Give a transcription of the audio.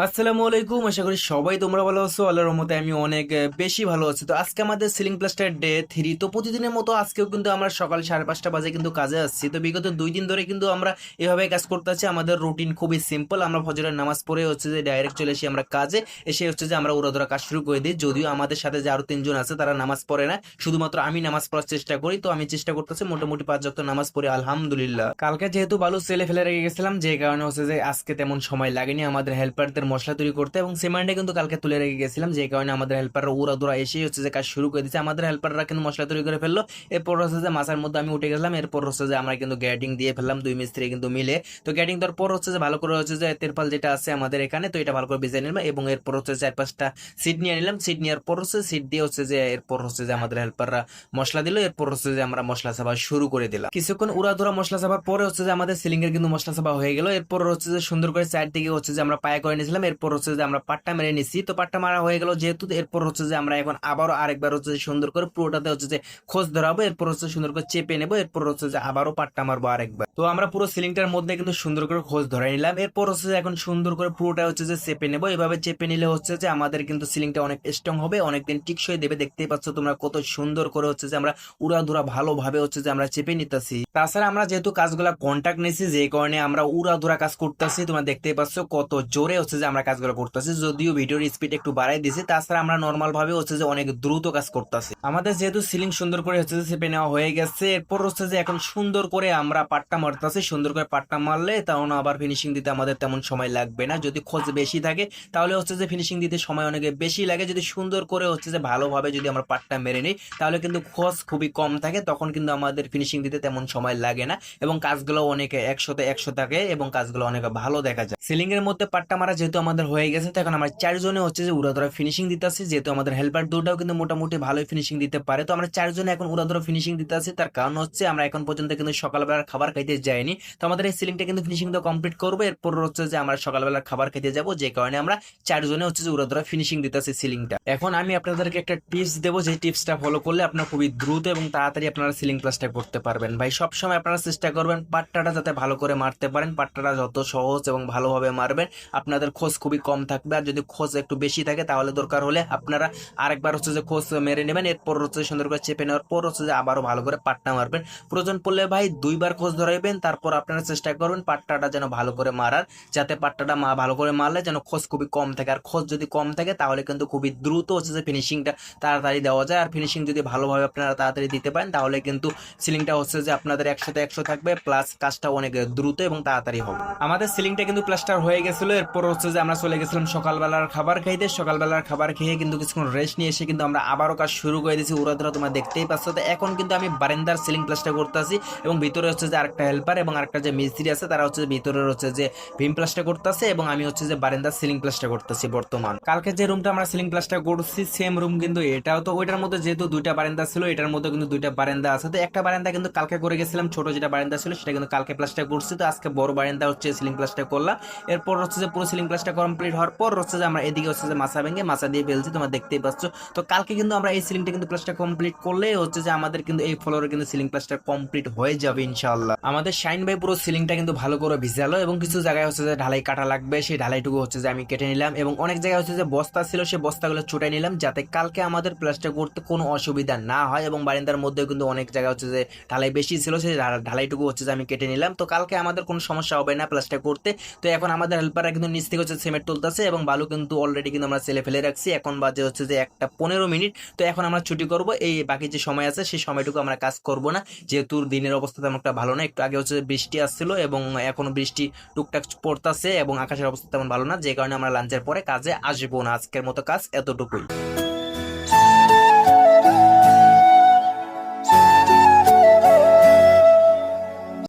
আসসালামু আলাইকুম। আশা করি সবাই তোমরা ভালো আছো। আল্লাহর রহমতে আমি অনেক বেশি ভালো আছি। তো আজকে আমাদের সিলিং প্লাস্টার ডে 3। তো প্রতিদিনের মতো আজকেও কিন্তু আমরা সকাল 5:30 বাজে কিন্তু কাজে আসছি। তো বিগত 2 দিন ধরে কিন্তু আমরা এভাবে কাজ করতে আছি। আমাদের রুটিন খুবই সিম্পল। আমরা ফজরের নামাজ পড়ে হচ্ছে যে ডাইরেক্ট চলে আসি আমরা কাজে। এসে হচ্ছে যে আমরা উড়াধুরা কাজ শুরু করে দিই। যদিও আমাদের সাথে যে আরো 3 জন আছে তারা নামাজ পড়ে না, শুধুমাত্র আমি নামাজ পড়ার চেষ্টা করি। তো আমি চেষ্টা করতেছি মোটামুটি 5 ওয়াক্ত নামাজ পড়ি আলহামদুলিল্লাহ। কালকে যেহেতু বালু সেলে ফেলে রেখে গেছিলাম, যে কারণে হচ্ছে যে আজকে তেমন সময় লাগেনি আমাদের হেল্পারদের মশলা তৈরি করতে, এবং সিমেন্টে কিন্তু কালকে তুলে রেখে গেছিলাম, যে কারণে আমাদের হেল্পাররা উড়াদুরা এসেই হচ্ছে যে কাজ শুরু করে দিচ্ছে। আমাদের হেল্পাররা কিন্তু মশলা তৈরি করে ফেললো। এরপর হচ্ছে যে মাছের মধ্যে আমি উঠে গেলাম। এরপর হচ্ছে যে আমরা কিন্তু গ্যাটিং দিয়ে ফেললাম, 2 মিস্ত্রি কিন্তু মিলে। তো গ্যাটিং দেওয়ার পর হচ্ছে যে ভালো করে হচ্ছে যে তেরপাল যেটা আছে আমাদের এখানে, তো এটা ভালো করে ভিজিয়ে নিলাম, এবং এরপর হচ্ছে 4-5টা সিট নিয়ে নিলাম। সিট নেওয়ার পর হচ্ছে সিট দিয়ে হচ্ছে যে এরপর হচ্ছে যে আমাদের হেল্পাররা মশলা দিল। এরপর হচ্ছে যে আমরা মশলা চাপা শুরু করে দিলাম। কিছুক্ষণ উড়াধুরা মশলা চাপার পরে হচ্ছে যে আমাদের সিলিং এর কিন্তু মশলা চাপা হয়ে গেল। এরপর হচ্ছে যে সুন্দর করে চারদিকে হচ্ছে যে আমরা পায়ে করে নিয়েছিলাম। এরপর হচ্ছে যে আমরা পাট্টা মেরে নিছি। তো পাট্টা মারা হয়ে গেল যেহেতু, এরপর হচ্ছে যে আমরা এখন আবারও আরেকবার হচ্ছে যে সুন্দর করে পুরোটাতে হচ্ছে যে খোঁজ ধরাবো। এরপর হচ্ছে সুন্দর করে চেপে নেবো। এরপর হচ্ছে যে আবারও পাট্টা মারবো আরেকবার। তো আমরা পুরো সিলিংটার মধ্যে কিন্তু সুন্দর করে খোঁজ ধরে নিলাম। এরপর হচ্ছে যে এখন সুন্দর করে পুরোটা হচ্ছে যে চেপে নেবো। এভাবে চেপে নিলে হচ্ছে যে আমাদের কিন্তু সিলিংটা অনেক স্ট্রং হবে, অনেকদিন টিকসই দেবে। দেখতেই পাচ্ছ তোমরা কত সুন্দর করে হচ্ছে যে আমরা উড়াধুরা ভালোভাবে হচ্ছে যে আমরা চেপে নিতেছি। তাছাড়া আমরা যেহেতু কাজগুলা কন্ট্রাক্ট নিয়েছি, যে কারণে আমরা উড়াধুরা কাজ করতেছি। তোমরা দেখতেই পাচ্ছ কত জোরে হচ্ছে যে আমরা কাজগুলো করতেছি, যদিও ভিডিওর স্পিড একটু বাড়াই দিয়েছি। তাছাড়া আমরা নর্মাল ভাবে হচ্ছে যে অনেক দ্রুত কাজ করতেছি। আমাদের যেহেতু সিলিং সুন্দর করে হচ্ছে যে চেপে নেওয়া হয়ে গেছে, এরপর হচ্ছে যে এখন সুন্দর করে আমরা পাট্টা মারতেছি। সুন্দর করে পাট্টা মারলে তখন আবার ফিনিশিং দিতে আমাদের তেমন সময় লাগবে না। যদি খোঁজ বেশি থাকে তাহলে হচ্ছে যে ফিনিশিং দিতে সময় অনেক বেশি লাগে। যদি সুন্দর করে হচ্ছে যে ভালোভাবে যদি আমরা পাট্টা মেরে নিই তাহলে কিন্তু খোঁজ খুবই কম থাকে, তখন কিন্তু আমাদের ফিনিশিং দিতে তেমন সময় লাগে না, এবং কাজগুলো অনেক 100-তে 100 থাকে, এবং কাজগুলো অনেক ভালো দেখা যায়। সিলিং এর মধ্যে পাট্টা মারা যেহেতু আমাদের হয়ে গেছে, তো এখন আমরা 4 জনে হচ্ছে যে উড়াধুরা ফিনিশিং দিতেছি। যেহেতু আমাদের হেল্পার দুটাও কিন্তু মোটামুটি ভালোই ফিনিশিং দিতে পারে, তো আমরা 4 জনে এখন উড়াধুরা ফিনিশিং দিতেছি। তার কারণ হচ্ছে আমরা এখন পর্যন্ত কিন্তু সকালবেলার খাবার খাইতে যাইনি। তো আমাদের এই সিলিংটা কিন্তু ফিনিশিং তো কমপ্লিট করবো। এরপর হচ্ছে যে আমরা সকালবেলার খাবার খেতে যাবো, যে কারণে আমরা 4 জনে হচ্ছে যে উড়াধুরা ফিনিশিং দিতেছি সিলিংটা। এখন আমি আপনাদেরকে একটা টিপস দেবো, যে টিপসটা ফলো করলে আপনারা খুবই দ্রুত এবং তাড়াতাড়ি আপনারা সিলিং প্লাস্টার করতে পারবেন। ভাই সবসময় আপনারা চেষ্টা করবেন পাট্টাটা যাতে ভালো করে মারতে পারেন। পাট্টাটা যত সহজ এবং ভালোভাবে মারবেন আপনাদের খোঁজ খুবই কম থাকবে। আর যদি খোঁজ একটু বেশি থাকে তাহলে দরকার হলে আপনারা আরেকবার হচ্ছে যে খোঁজ মেরে নেবেন। এরপর হচ্ছে সুন্দর করে চেপে নেওয়ার পর হচ্ছে যে আবারও ভালো করে পাট্টা মারবেন। প্রয়োজন পড়লে ভাই 2বার খোঁজ ধরাইবেন। তারপর আপনারা চেষ্টা করবেন পাট্টাটা যেন ভালো করে মারার, যাতে পাট্টাটা ভালো করে মারলে যেন খোঁজ খুবই কম থাকে। আর খোঁজ যদি কম থাকে তাহলে কিন্তু খুবই দ্রুত হচ্ছে যে ফিনিশিংটা তাড়াতাড়ি দেওয়া যায়। আর ফিনিশিং যদি ভালোভাবে আপনারা তাড়াতাড়ি দিতে পারেন তাহলে কিন্তু সিলিংটা হচ্ছে যে আপনাদের 100-তে 100 থাকবে, প্লাস কাজটা অনেক দ্রুত এবং তাড়াতাড়ি হবে। আমাদের সিলিংটা কিন্তু প্লাস্টার হয়ে গেছিল। এরপর হচ্ছে যে আমরা চলে গেছিলাম সকালবেলার খাবার খাইতে। সকালবেলার খাবার খেয়ে কিন্তু কিছুক্ষণ রেস্ট নিয়ে এসে কিন্তু আমরা আবারও কাজ শুরু করে দিয়েছি উড়াধুরা, তোমরা দেখতেই পাচ্ছ। তো এখন কিন্তু আমি বারান্দার সিলিং প্লাস্টার করতেছি, এবং ভিতরে হচ্ছে যে আরেকটা হেল্পার এবং আরেকটা যে মিস্ত্রি আছে তারা হচ্ছে ভিতরের হচ্ছে যে ভিম প্লাস্টার করতেছে, এবং আমি হচ্ছে যে বারান্দার সিলিং প্লাস্টার করতেছি বর্তমান। কালকে যে রুমটা আমরা সিলিং প্লাস্টার করছি সেম রুম কিন্তু এটাও। তো ওইটার মধ্যে যেহেতু 2টা বারান্দা ছিল, এটার মধ্যে কিন্তু 2টা বারান্দা আছে। তো একটা বারান্দা কিন্তু কালকে করে গেছিলাম, ছোট যেটা বারান্দা ছিল সেটা কিন্তু কালকে প্লাস্টার করছি। তো আজকে বড় বারান্দা হচ্ছে সিলিং প্লাস্টার করলাম। এরপর হচ্ছে যে পুরো সিলিং প্লাস্টার কমপ্লিট হওয়ার পর হচ্ছে যে আমরা এদিকে হচ্ছে যে মাছা ভেঙে মাছা দিয়ে ফেলছি, তোমরা দেখতেই পাচ্ছ। তো কালকে কিন্তু আমরা এই সিলিংটা কিন্তু প্লাস্টার কমপ্লিট করলে হচ্ছে যে আমাদের কিন্তু এই ফ্লোরে কিন্তু সিলিং প্লাস্টার কমপ্লিট হয়ে যাবে ইনশাআল্লাহ। আমাদের শাইন ভাই পুরো সিলিংটা কিন্তু ভালো করে ভিজালো, এবং কিছু জায়গায় হচ্ছে যে ঢালাই কাটা লাগবে, সেই ঢালাইটুকু হচ্ছে যে আমি কেটে নিলাম, এবং অনেক জায়গায় হচ্ছে যে বস্তা ছিল সেই বস্তাগুলো ছুটাই নিলাম, যাতে কালকে আমাদের প্লাস্টার করতে কোনো অসুবিধা না হয়। এবং বারান্দার মধ্যেও কিন্তু অনেক জায়গা হচ্ছে যে ঢালাই বেশি ছিল, সেই ঢালাইটুকু হচ্ছে যে আমি কেটে নিলাম। তো কালকে আমাদের কোনো সমস্যা হবে না প্লাস্টার করতে। তো এখন আমাদের হেল্পাররা কিন্তু নিচ থেকে হচ্ছে সিমেন্ট তুলতেছে, এবং বালু কিন্তু অলরেডি কিন্তু আমরা ছেলে ফেলে রাখছি। এখন বাজে হচ্ছে যে 1টা 15 মিনিট। তো এখন আমরা ছুটি করব, এই বাকি যে সময় আছে সেই সময়টুকু আমরা কাজ করব না, যেহেতু দিনের অবস্থা তেমন একটা ভালো না। একটু আগে হচ্ছে বৃষ্টি আসছিল, এবং এখনো বৃষ্টি টুকটাক পড়তেছে, এবং আকাশের অবস্থা তেমন ভালো না, যে কারণে আমরা লাঞ্চের পরে কাজে আসবো না। আজকের মতো কাজ এতটুকুই।